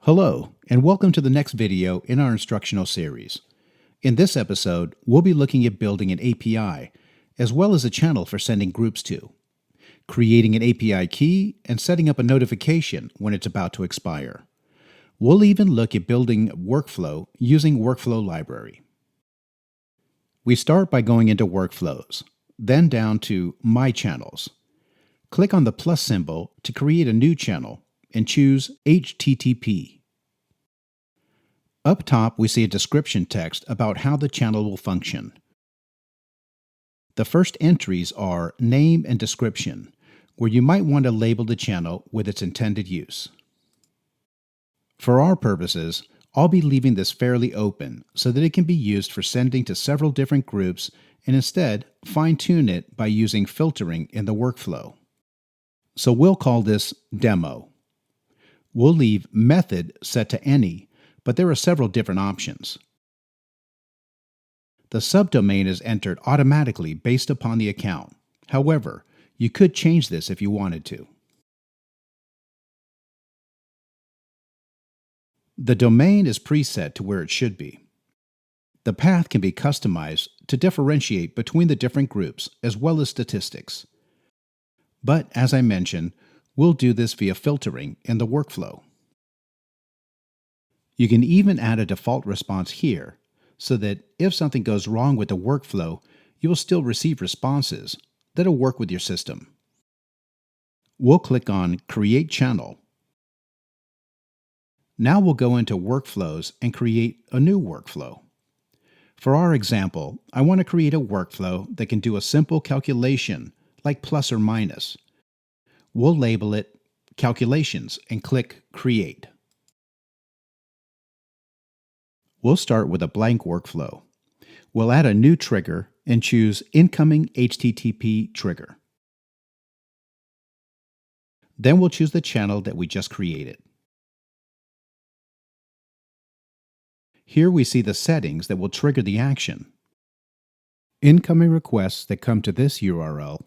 Hello, and welcome to the next video in our instructional series. In this episode, we'll be looking at building an API, as well as a channel for sending groups to, creating an API key, and setting up a notification when it's about to expire. We'll even look at building workflow using Workflow Library. We start by going into Workflows, then down to My Channels. Click on the plus symbol to create a new channel and choose HTTP. Up top, we see a description text about how the channel will function. The first entries are name and description, where you might want to label the channel with its intended use. For our purposes, I'll be leaving this fairly open so that it can be used for sending to several different groups and instead fine-tune it by using filtering in the workflow. So we'll call this Demo. We'll leave Method set to any, but there are several different options. The subdomain is entered automatically based upon the account. However, you could change this if you wanted to. The domain is preset to where it should be. The path can be customized to differentiate between the different groups as well as statistics. But as I mentioned, we'll do this via filtering in the workflow. You can even add a default response here so that if something goes wrong with the workflow, you will still receive responses that'll work with your system. We'll click on Create Channel. Now we'll go into Workflows and create a new workflow. For our example, I want to create a workflow that can do a simple calculation like plus or minus. We'll label it Calculations and click Create. We'll start with a blank workflow. We'll add a new trigger and choose Incoming HTTP Trigger. Then we'll choose the channel that we just created. Here we see the settings that will trigger the action. Incoming requests that come to this URL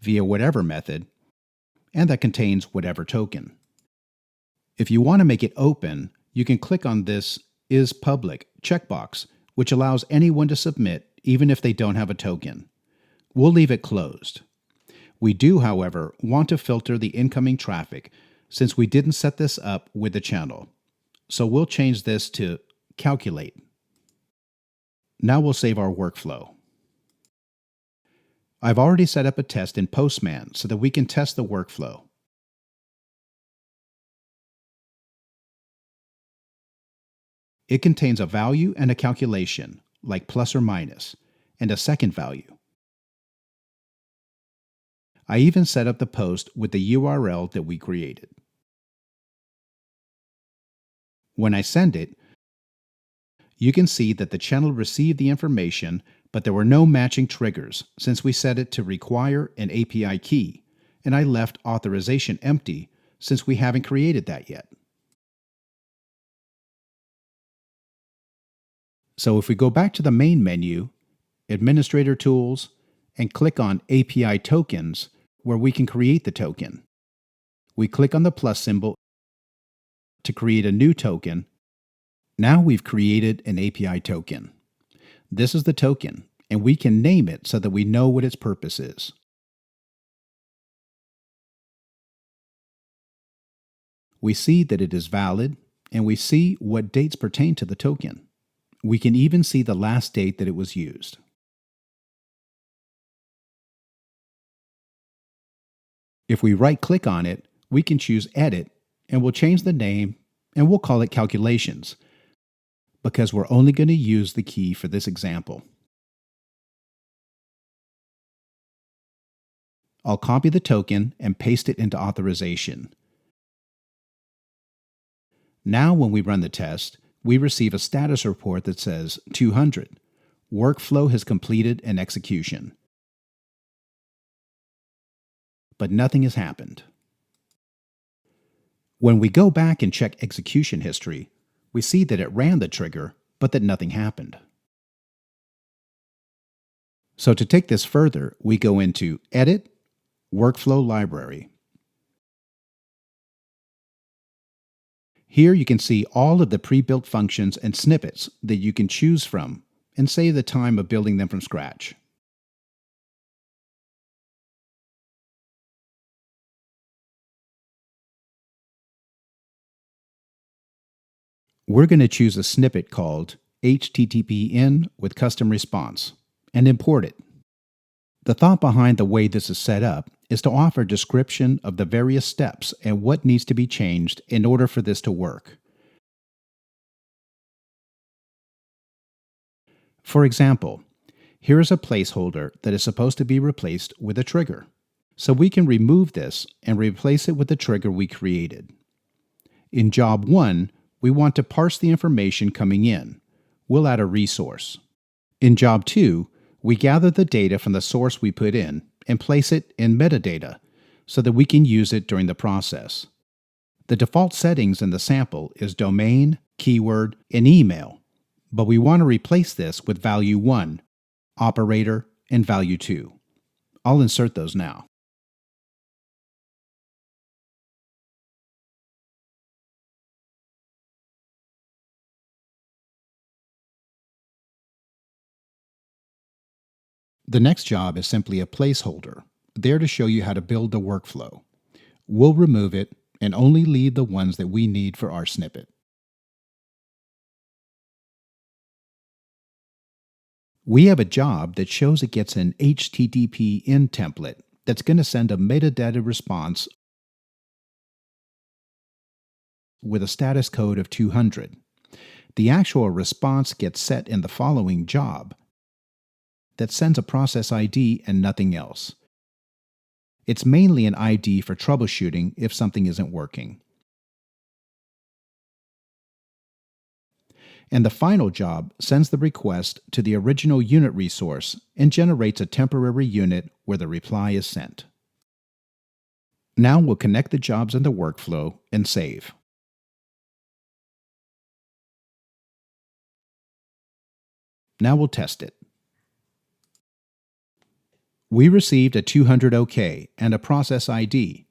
via whatever method, and that contains whatever token. If you want to make it open, you can click on this Is Public checkbox, which allows anyone to submit even if they don't have a token. We'll leave it closed. We do, however, want to filter the incoming traffic since we didn't set this up with the channel. So we'll change this to Calculate. Now we'll save our workflow. I've already set up a test in Postman so that we can test the workflow. It contains a value and a calculation, like plus or minus, and a second value. I even set up the post with the URL that we created. When I send it, you can see that the channel received the information, but there were no matching triggers since we set it to require an API key, and I left authorization empty since we haven't created that yet. So if we go back to the main menu, Administrator Tools, and click on API Tokens, where we can create the token. We click on the plus symbol to create a new token. Now we've created an API token. This is the token, and we can name it so that we know what its purpose is. We see that it is valid, and we see what dates pertain to the token. We can even see the last date that it was used. If we right-click on it, we can choose Edit, and we'll change the name, and we'll call it Calculations, because we're only going to use the key for this example. I'll copy the token and paste it into authorization. Now when we run the test, we receive a status report that says 200. Workflow has completed an execution. But nothing has happened. When we go back and check execution history, we see that it ran the trigger, but that nothing happened. So to take this further, we go into Edit, Workflow Library. Here you can see all of the pre-built functions and snippets that you can choose from and save the time of building them from scratch. We're going to choose a snippet called HTTP in with custom response and import it. The thought behind the way this is set up is to offer a description of the various steps and what needs to be changed in order for this to work. For example, here is a placeholder that is supposed to be replaced with a trigger. So we can remove this and replace it with the trigger we created. In job 1, we want to parse the information coming in. We'll add a resource. In job 2, we gather the data from the source we put in and place it in metadata so that we can use it during the process. The default settings in the sample is domain, keyword, and email, but we want to replace this with value 1, operator, and value 2. I'll insert those now. The next job is simply a placeholder, there to show you how to build the workflow. We'll remove it and only leave the ones that we need for our snippet. We have a job that shows it gets an HTTP in template that's going to send a metadata response with a status code of 200. The actual response gets set in the following job that sends a process ID and nothing else. It's mainly an ID for troubleshooting if something isn't working. And the final job sends the request to the original unit resource and generates a temporary unit where the reply is sent. Now we'll connect the jobs in the workflow and save. Now we'll test it. We received a 200 OK and a process ID.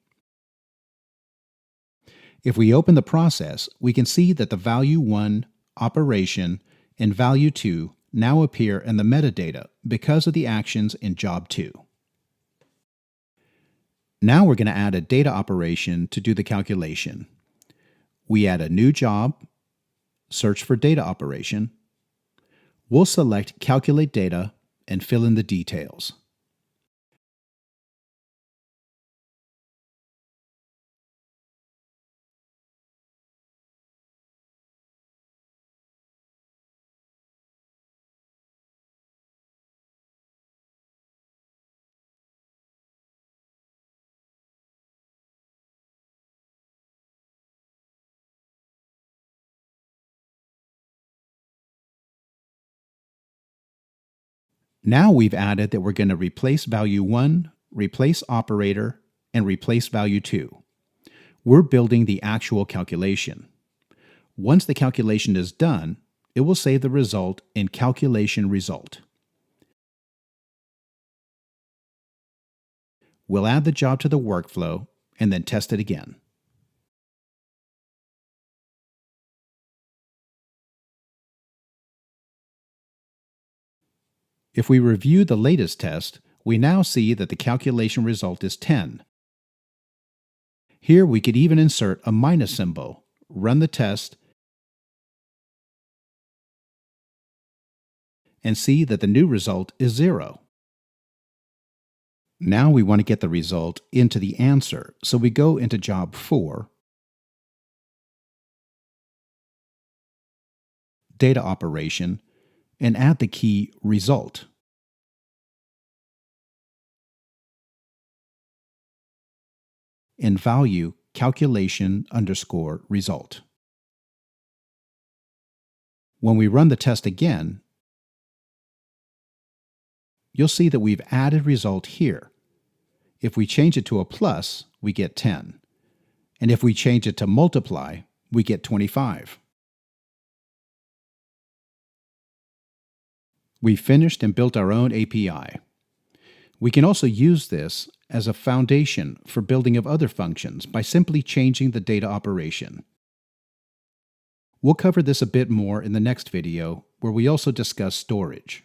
If we open the process, we can see that the value 1, operation, and value 2 now appear in the metadata because of the actions in job 2. Now we're going to add a data operation to do the calculation. We add a new job, search for data operation. We'll select calculate data and fill in the details. Now we've added that we're going to replace value 1, replace operator, and replace value 2. We're building the actual calculation. Once the calculation is done, it will save the result in calculation result. We'll add the job to the workflow and then test it again. If we review the latest test, we now see that the calculation result is 10. Here we could even insert a minus symbol, run the test, and see that the new result is 0. Now we want to get the result into the answer, so we go into job 4, data operation, and add the key result. In value calculation underscore result. When we run the test again, you'll see that we've added result here. If we change it to a plus, we get 10. And if we change it to multiply, we get 25. We finished and built our own API. We can also use this as a foundation for building of other functions by simply changing the data operation. We'll cover this a bit more in the next video, where we also discuss storage.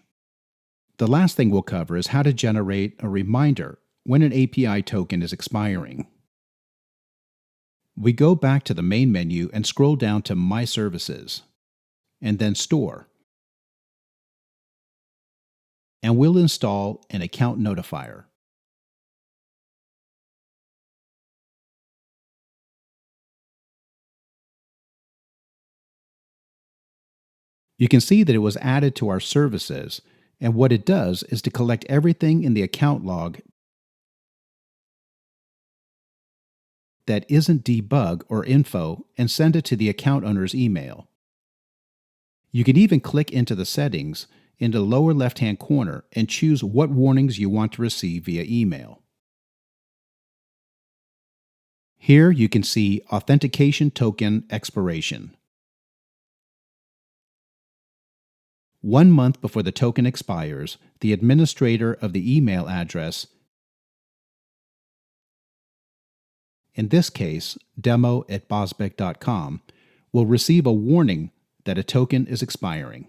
The last thing we'll cover is how to generate a reminder when an API token is expiring. We go back to the main menu and scroll down to My Services, and then Store. And we'll install an account notifier. You can see that it was added to our services, and what it does is to collect everything in the account log that isn't debug or info and send it to the account owner's email. You can even click into the settings in the lower left-hand corner and choose what warnings you want to receive via email. Here you can see Authentication Token Expiration. 1 month before the token expires, the administrator of the email address, in this case demo@bosbec.com, will receive a warning that a token is expiring.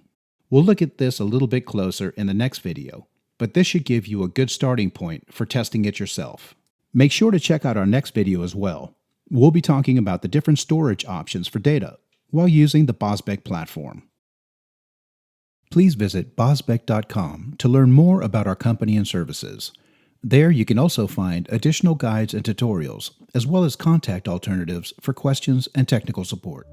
We'll look at this a little bit closer in the next video, but this should give you a good starting point for testing it yourself. Make sure to check out our next video as well. We'll be talking about the different storage options for data while using the Bosbec platform. Please visit bosbec.com to learn more about our company and services. There you can also find additional guides and tutorials, as well as contact alternatives for questions and technical support.